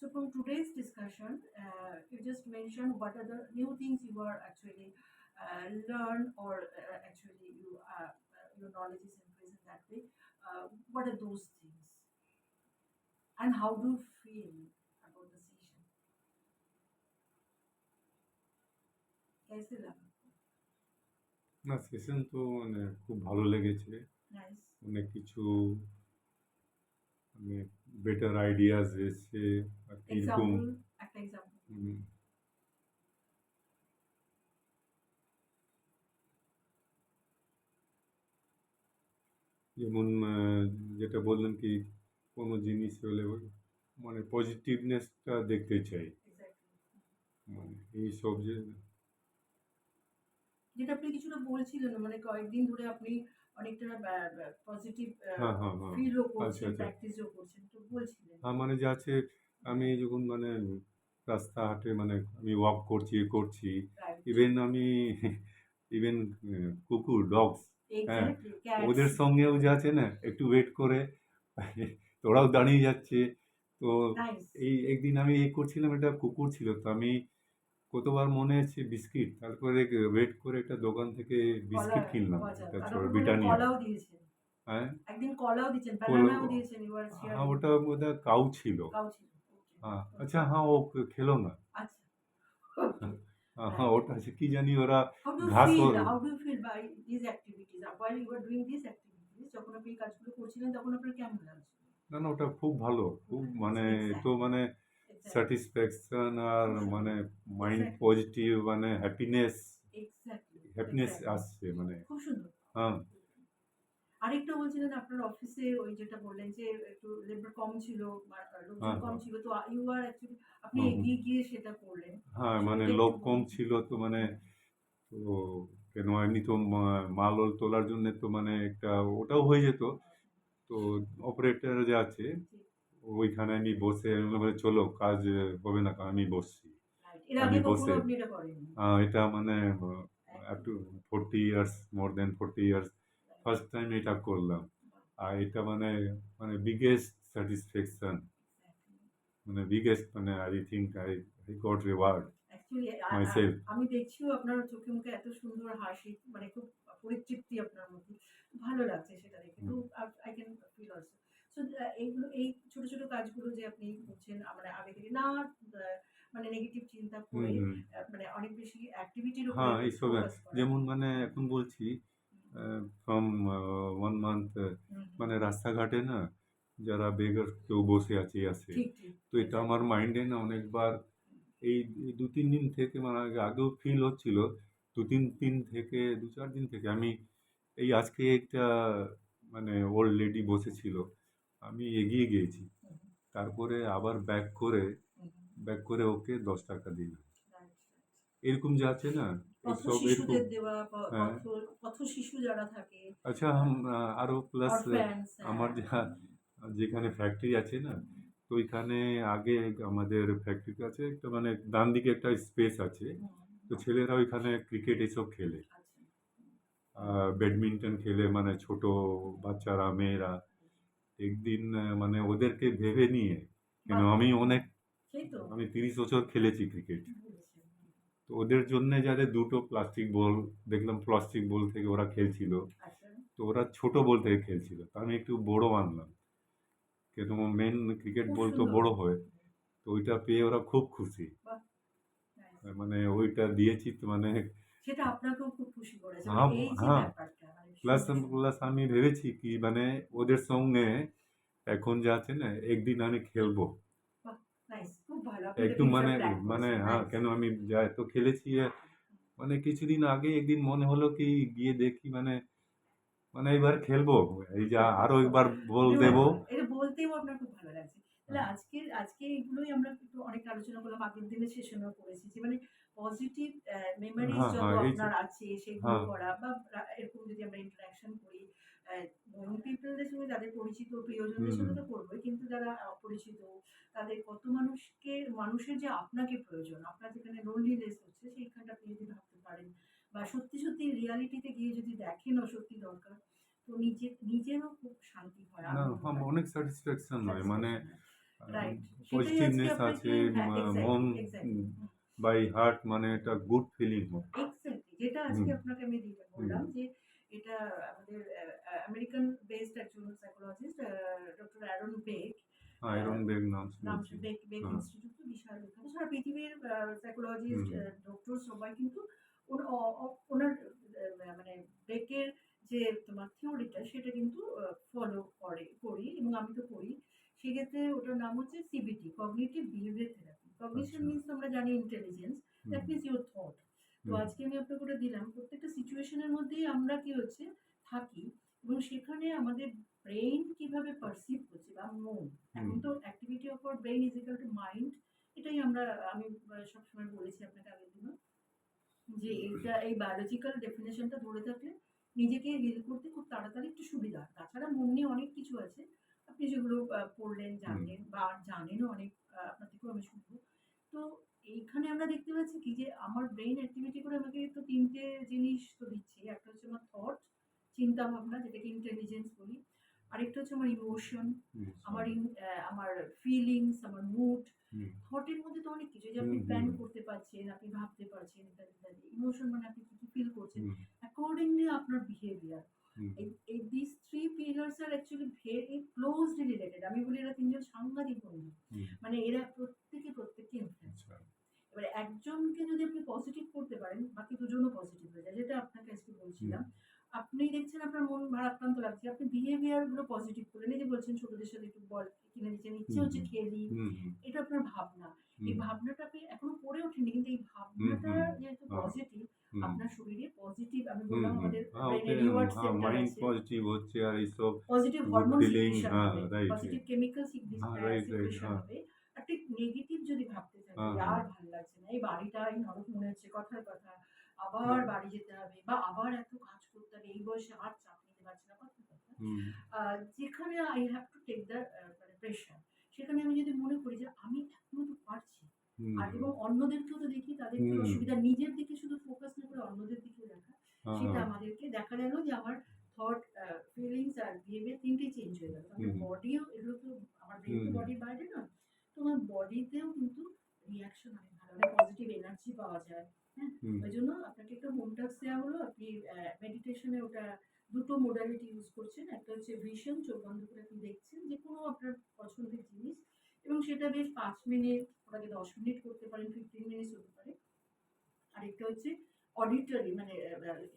So from today's discussion, you just mentioned what are the new things you are actually learn or actually your knowledge is increased in that way. What are those things, and how do you feel about the session? कैसे लगा? না, session তো মানে খুব ভালো লেগেছে। Nice. অনেক কিছু মানে বেটার আইডিয়াস এসছে আর কি এরকম। Example, একটা example. উম, যেমন যেটা বললেন কি কোনো জিনিস হলে মানে পজিটিভনেসটা দেখতে চাই, Exactly. মানে এই সব যে যেটা আপনি কিছুটা বলছিলেন মানে কয়েকদিন ধরে আপনি অনেকটা পজিটিভ হ্যাঁ হ্যাঁ হ্যাঁ ফিলও আচ্ছা করছেন, আচ্ছা প্র্যাকটিসও করছেন, তো বলছিলেন। হ্যাঁ মানে যা আছে আমি যখন মানে রাস্তা হাঁটে মানে আমি ওয়াক করছি করছি রাইট। ইভেন আমি ইভেন কুকুর ডগস, হ্যাঁ এক্স্যাক্টলি, ক্যাটস। ওদের সঙ্গেও যা আছে না একটু ওয়েট করে তো ওরাও দাঁড়িয়ে যাচ্ছে। তো নাইস। এই একদিন আমি এই করছিলাম, একটা কুকুর ছিল তো আমি কতবার মনে আছে বিস্কিট, তারপরে ওয়েট করে একটা দোকান থেকে কলা, বিস্কিট কিনলাম, মজা, এটা তারপর বলে ব্রিটানিয়া। কলাও দিয়েছেন। হ্যাঁ একদিন কলাও দিয়েছেন, কোলো, বানানাও দিয়েছেন, ইউ আর হ্যাঁ শেয়ারিং। ওটা বোধহয় কাউ ছিল। কাউ ছিল। ওকে। হ্যাঁ ওকে। আচ্ছা হ্যাঁ ও খেলো না। আচ্ছা। ওকে। হ্যাঁ হ্যাঁ রাইট। ওটা আছে কি জানি ওরা how do guys feel, how do feel by this activities, while you were doing these activities, যখন আপনি এই কাজগুলো করছিলেন তখন আপনার কেমন লাগছিল? না না ওটা খুব ভালো, খুব মানে তো এক্স্যাক্টলি। মানে এক্স্যাক্টলি। স্যাটিসফ্যাকশন আর খুব মানে সুন্দর। Mind exactly. পজিটিভ মানে হ্যাপিনেস, এক্স্যাক্টলি। Happiness exactly. আসছে মানে। খুব সুন্দর। হ্যাঁ আরেকটা বলছিলেন আপনার অফিসে ওই যেটা বললেন যে একটু লেবার কম ছিল বা লোকজন হ্যাঁ কম হ্যাঁ ছিল, তো ইউ আর অ্যাকচুয়ালি আপনি হুম হুম এগিয়ে গিয়ে সেটা করলেন। হ্যাঁ সো মানে এটা একটু লোক কম বলুন। ছিল তো মানে হুম, তো কেন এমনি তো মাল তোলার জন্য তো মানে একটা ওটাও হয়ে যেত। তো অপারেটর যে আছে ঠিক। ওইখানে আমি বসে আমি বললাম, চলো কাজ হবে না আমি বসছি। রাইট। এর আমি আগে কখনো বসে আপনি এটা করেননি। এটা মানে আপ একদম। টু 40 ইয়ার্স, মোর দেন 40 ইয়ার্স রাইট। ফার্স্ট টাইম এটা করলাম। বাহ! আর এটা মানে মানে বিগেস্ট স্যাটিসফ্যাকশন, এক্সাক্টলি। মানে বিগেস্ট মানে I think I I got reward actually myself. আমি দেখছিও আপনার চোখে মুখে এত সুন্দর হাসি, মানে খুব পরিতৃপ্তি আপনার মধ্যে। ভালো লাগছে সেটা দেখে। তো I can feel also. So এইগুলো, এই ছোট, ছোট কাজগুলো যে আপনি করছেন মানে আগে থেকে না মানে নেগেটিভ চিন্তা হুম করে হুম মানে অনেক বেশি অ্যাক্টিভিটির উপরে হ্যাঁ এইসব ফোকাস করা। যেমন মানে এখন বলছি ফ্রম 1 মান্থ হুম, হুম। মানে রাস্তাঘাটে না যারা বেগার কেউ বসে আছে আছে, ঠিক, ঠিক। তো এটা আমার এক্সাক্টলি। মাইন্ডে না অনেকবার এই এই ২-৩ দিন থেকে মানে আগেও ফিল হচ্ছিল। ২-৩ দিন থেকে ২-৪ দিন থেকে আমি এই আজকে একটা মানে ওল্ড লেডি বসেছিল। আমি এগিয়ে গিয়েছি। হুম, হুম, তারপরে আবার হুম, হুম। ওকে ৳১০ দিলাম। Right, right. এরকম যে আছে না পথ এইসব এরকম। শিশুদের দেওয়া, হ্যাঁ, পথ শিশু যারা থাকে, আচ্ছা আরো প্লাস অরফ্যানস, আমার হ্যাঁ। যেখানে ফ্যাক্টরি আছে না, তো ওইখানে আগে আমাদের ফ্যাক্টরির কাছে একটা মানে ডান দিকে একটা স্পেস আছে। তো হুম। ছেলেরা ওইখানে ক্রিকেট এসব খেলে। আচ্ছা। ব্যাডমিন্টন খেলে মানে ছোট বাচ্চারা, মেয়েরা। একদিন মানে ওদেরকে ভেবে নিয়ে কেন বাহ! আমি অনেক সেই তো। আমি ৩০ বছর খেলেছি ক্রিকেট। বলেছেন। তো ওদের জন্যে যাতে ২টো প্লাস্টিক বল দেখলাম, প্লাস্টিক বল থেকে ওরা খেলছিল। আচ্ছা। তো ওরা ছোট বল থেকে খেলছিল। তো আমি একটু বড় আনলাম। কেন মেন ক্রিকেট খুব বল তো সুন্দর। বড় হয়। তো ওইটা পেয়ে ওরা খুব খুশি। বাহ! নাইস। মানে ওইটা দিয়েছি তো মানে সেটা আপনাকেও খুব খুশি করেছে। মানে হ্যাঁ, এই যে হ্যাঁ। ব্যাপারটা মানে প্লাস ভীষণই সুন্দর। প্লাস আমি ভেবেছি কি মানে ওদের সঙ্গে এখন যা আছে না একদিন আমি খেলবো। বাহ! নাইস। খুব ভালো। আপনি একটা একটু মানে ফিউচার প্ল্যান মানে করেছেন। হ্যাঁ, নাইস। কেন আমি যা এত খেলেছি মানে কিছুদিন আগে একদিন মনে হলো কি গিয়ে দেখি মানে মানে এবার খেলবো। এই যা আরো একবার বল দেবো। বিউটিফুল। এটা বলতেও আপনার খুব ভালো লাগছে। তাহলে হ্যাঁ, আজকে এগুলোই আমরা একটু অনেক আলোচনা করলাম। আগের দিনের সেশনেও করেছি যে মানে পজিটিভ মেমোরিজ হ্যাঁ, যত হ্যাঁ, এই যে আপনার আছে সেগুলো হ্যাঁ, করা বা এরকম যদি আমরা ইন্টারেকশন করি অ্যা নতুন পিপলদের সঙ্গে, যাদের পরিচিত প্রিয়জনদের হুম, সঙ্গে তো করবোই। কিন্তু যারা অপরিচিত, তাদের কত মানুষের যে আপনাকে প্রয়োজন, আপনার যেখানে লোনলিনেস হচ্ছে সেইখানটা আপনি যদি ভাবতে পারেন বা সত্যি, সত্যি রিয়ালিটিতে গিয়ে যদি দেখেনও সত্যি দরকার, তো নিজেরও খুব শান্তি হয়, না আনন্দ হয়, অনেক স্যাটিসফ্যাকশন হয়। মানে স্যাটিসফ্যাকশন হয়। রাইট, সেটাই আজকে পজিটিভনেস আপনাকে, আছে, হ্যাঁ মন এক্স্যাক্টলি এক্স্যাক্টলি বাই হার্ট, মানে একটা গুড ফিলিং হয়। এক্স্যাক্টলি যেটা আজকে হুম আপনাকে আমি যেটা হুম বললাম যে এটা আমাদের আমেরিকান বেসড একজন psychologist doctor Aaron Beck, Aaron Beck নাম নাম শুনেছি। বেক বেক হ্যাঁ। ইনস্টিটিউট তো বিশাল বিখ্যাত, সারা পৃথিবীর হুম সাইকোলজিস্ট হুম ডক্টর সবাই কিন্তু ওনার মানে বেকের যে তোমার থিওরিটা সেটা কিন্তু ফলো করি এবং আমি তো করি। সেক্ষেত্রে ওটার নাম হচ্ছে CBT, cognitive behaviour therapy. Cognition আচ্ছা। মিনস আমরা জানি intelligence, hmm that means your thought. তো হুম আজকে আমি আপনাকে ওটা দিলাম, প্রত্যেকটা সিচুয়েশনের মধ্যেই আমরা কি হচ্ছে থাকি এবং সেখানে আমাদের ব্রেইন কিভাবে পারসিভ করছে বা মন, হুম এখন তো activity of our brain is equal to mind. এটাই আমি সবসময় বলেছি আপনাকে আগের দিনও যে এইটা এই বায়োলজিক্যাল ডেফিনেশনটা ধরে থাকলে নিজেকে হিল করতে খুব তাড়াতাড়ি একটু সুবিধা হয়। তাছাড়া মন নিয়ে অনেক কিছু আছে, আপনি যেগুলো পড়লেন হুম জানলেন বা জানেনও অনেক, আপনার থেকেও আমি শুনবো। তো এইখানে আমরা দেখতে পাচ্ছি কি যে আমার ব্রেইন অ্যাক্টিভিটি করে আমাকে তো তিনটে জিনিস তো দিচ্ছে, একটা হচ্ছে আমার থট, চিন্তা ভাবনা যেটাকে ইন্টেলিজেন্স বলি, আরেকটা হচ্ছে আমার ইমোশন, হুম আমার ফিলিংস, আমার মুড। হুম থটের মধ্যে তো অনেক কিছু, যে হুম আপনি হুম প্ল্যান করতে পারছেন, আপনি ভাবতে পারছেন ইত্যাদি ইত্যাদি। ইমোশন মানে আপনি কি কি ফিল করছেন, হুম অ্যাকর্ডিংলি আপনার বিহেভিয়ার। হুম এই this three pillars are actually very closely related. আমি বলি এরা তিনজন সাংঘাতিক বন্ধু, হুম মানে এরা প্রত্যেকে প্রত্যেককে ইনফ্লুয়েন্স আচ্ছা। করে। এবারে একজনকে যদি আপনি পজিটিভ করতে পারেন বাকি দুজনও পজিটিভ হয়ে যায়, যেটা আপনাকে আজকে হুম বলছিলাম। আপনি দেখছেন আপনার মন ভারাক্রান্ত লাগছে, আপনি বিহেভিয়ার গুলো পজিটিভ করলেন, এই যে বলছেন ছোটদের সাথে একটু বল কিনে দিচ্ছেন, ইচ্ছে হুম হচ্ছে হুম খেলি, হুম হুম এটা আপনার ভাবনা। এই হুম ভাবনাটা আপনি এখনো করে ওঠেননি, কিন্তু এই হুম ভাবনাটা হুম যেহেতু হ্যাঁ পজিটিভ, হুম আপনার শরীরে পজিটিভ, আমি হুম বললাম হুম আমাদের হ্যাঁ ব্রেনে ওকে। রিওয়ার্ড হ্যাঁ সেন্টার মাইন্ড আছে, পজিটিভ হচ্ছে আর এইসব positive good hormone feeling. Secretion হ্যাঁ হবে, রাইট। পজিটিভ কেমিক্যাল হ্যাঁ রাইট রাইট। সিক্রেশন হ্যাঁ হবে। আর ঠিক নেগেটিভ যদি ভাবতে থাকি, হ্যাঁ হ্যাঁ আর ভালো লাগছে না, এই বাড়িটা এই নরক মনে হচ্ছে, কথার কথা আবার হুম বাড়ি যেতে হবে বা আবার এত কাজ করতে হবে, এই বয়সে আর চাপ নিতে পারছি না, কথার কথা। হুম যেখানে I have to take the মানে প্রেশার, সেখানে আমি যদি মনে করি যে আমি এখনো তো পারছি, হুম আর হুম এবং অন্যদেরকেও তো দেখি তাদের কি হুম অসুবিধা, নিজের দিকে শুধু ফোকাস না করে অন্যদের দিকেও দেখা, হ্যাঁ সেটা হ্যাঁ আমাদেরকে দেখা গেল যে আমার থট, ফিলিংস আর বিহেভিয়ার তিনটেই চেঞ্জ হয়ে গেল। আমার হুম বডিও, এগুলো তো আমার ব্রেন হুম তো হুম বডির বাইরে না, তো আমার বডিতেও কিন্তু রিয়াকশন অনেক ভালো, অনেক পজিটিভ এনার্জি পাওয়া যায়। হ্যাঁ, হুম ওই জন্য আপনাকে একটা হোম টাস্ক দেওয়া হলো, আপনি মেডিটেশনে ওটা দুটো মোডালিটি ইউজ করছেন, একটা হচ্ছে ভিশন, চোখ বন্ধ করে আপনি দেখছেন যে কোনো আপনার পছন্দের জিনিস, এবং সেটা বেশ 5 মিনিট, ওটাকে 10 মিনিট করতে পারেন, 15 মিনিটস হতে পারে। আরেকটা হচ্ছে অডিটরি মানে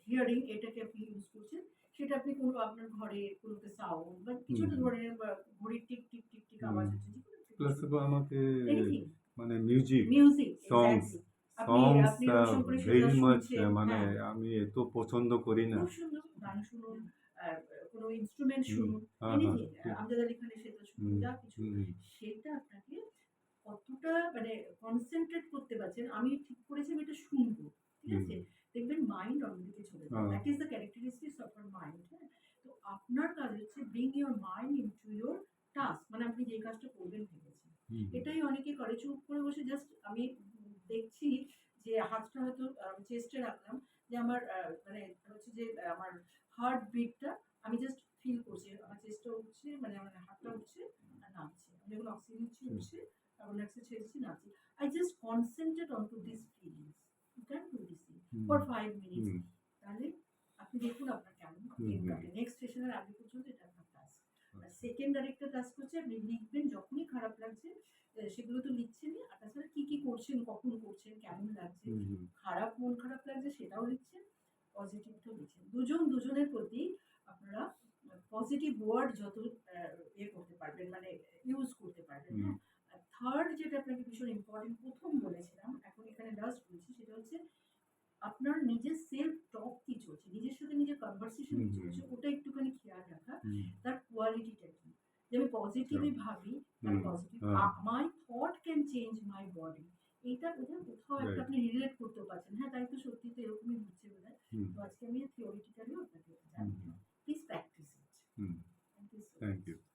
হিয়ারিং, এটাকে আপনি ইউজ করছেন, সেটা আপনি কোনো আপনার ঘরে কোনো সাউন্ড বা কিছু হুম একটা হুম ধরনের ঘড়ির টিক টিক টিক টিক হুম আওয়াজ হচ্ছে, যে কোনো একটা প্লাস কিছু, আমাকে এনিথিং, মানে মিউজিক, মিউজিক সংস এক্স্যাক্টলি। আপনি সংস আপনি রবিশঙ্করের সেতার ভেরি মাচ, শুনছেন, মানে হ্যাঁ, আমি এত পছন্দ করি না। খুব সুন্দর গান শুনুন, কোনো ইনস্ট্রুমেন্ট হুম শুনুন, হ্যাঁ হ্যাঁ এনিথিং, ঠিক। আমজাদ আলী খানের সেতার শুনুন, হুম যা কিছু, হুম সেটা আপনাকে কতটা মানে কনসেন্ট্রেট করতে পারছেন, আমি ঠিক করেছি আমি এটা শুনবো, ঠিক হুম আছে? দেখবেন মাইন্ড অন্যদিকে চলে যায়, হ্যাঁ that is the characteristics of our mind. হ্যাঁ, তো আপনার কাজ হচ্ছে bring your mind into your task, মানে আপনি যে কাজটা করবেন ভেবেছেন, হুম হুম এটাই অনেকে করে, চুপ করে বসে জাস্ট আমি দেখছি যে হাতটা হয়তো চেস্টে রাখলাম, যে আমার মানে হচ্ছে যে আমার হার্ট বিটটা আমি জাস্ট ফিল করছি, আমার চেস্টটা উঠছে, মানে আমার হাতটা উঠছে আর নামছে, আমি যখন অক্সিজেন নিচ্ছি হুম উঠছে, কার্বন ডাইঅক্সাইড ছেড়েছি নামছি। I just concentrate onto these feelings. You can do this hmm for 5 minutes. হুম তাহলে আপনি দেখুন আপনার কেমন হুম দিন হুম কাটে। নেক্সট সেশনের আগে পর্যন্ত এটা আপনার টাস্ক। আর আচ্ছা। সেকেন্ড আরেকটা টাস্ক হচ্ছে আপনি লিখবেন যখনই খারাপ লাগছে, সেগুলো তো লিখছেনই, আর তাছাড়া কি কি করছেন, কখন করছেন, কেমন লাগছে, হুম হুম খারাপ মন খারাপ লাগছে সেটাও লিখছেন, পজিটিভটাও লিখছেন। দুজন দুজনের প্রতি আপনারা পজিটিভ ওয়ার্ড যত ইয়ে করতে পারবেন, মানে ইউজ করতে পারবেন। হুম হ্যাঁ, আর থার্ড যেটা আপনাকে ভীষণ ইম্পর্টেন্ট প্রথম বলেছিলাম, এখন এখানে লাস্ট বলছি, সেটা হচ্ছে আপনার নিজের সেলফ টক কি চলছে, নিজের সাথে নিজের কনভারসেশন হুম কি হুম চলছে, ওটা একটুখানি খেয়াল রাখা, হুম তার কোয়ালিটিটা কি। যে আমি আচ্ছা। পজিটিভই ভাবি, তাহলে হুম পজিটিভ, হ্যাঁ my thought can change my body, এইটা বোধহয় কোথাও একটা রাইট। আপনি রিলেট করতে পারছেন, হ্যাঁ তাই তো, সত্যি তো এরকমই হচ্ছে বোধহয়। হুম তো আজকে আমি থিওরিটিক্যালিও আপনাকে হুম জানালাম, হুম প্লিজ প্র্যাকটিস ইট। হুম thank you so thank much. You.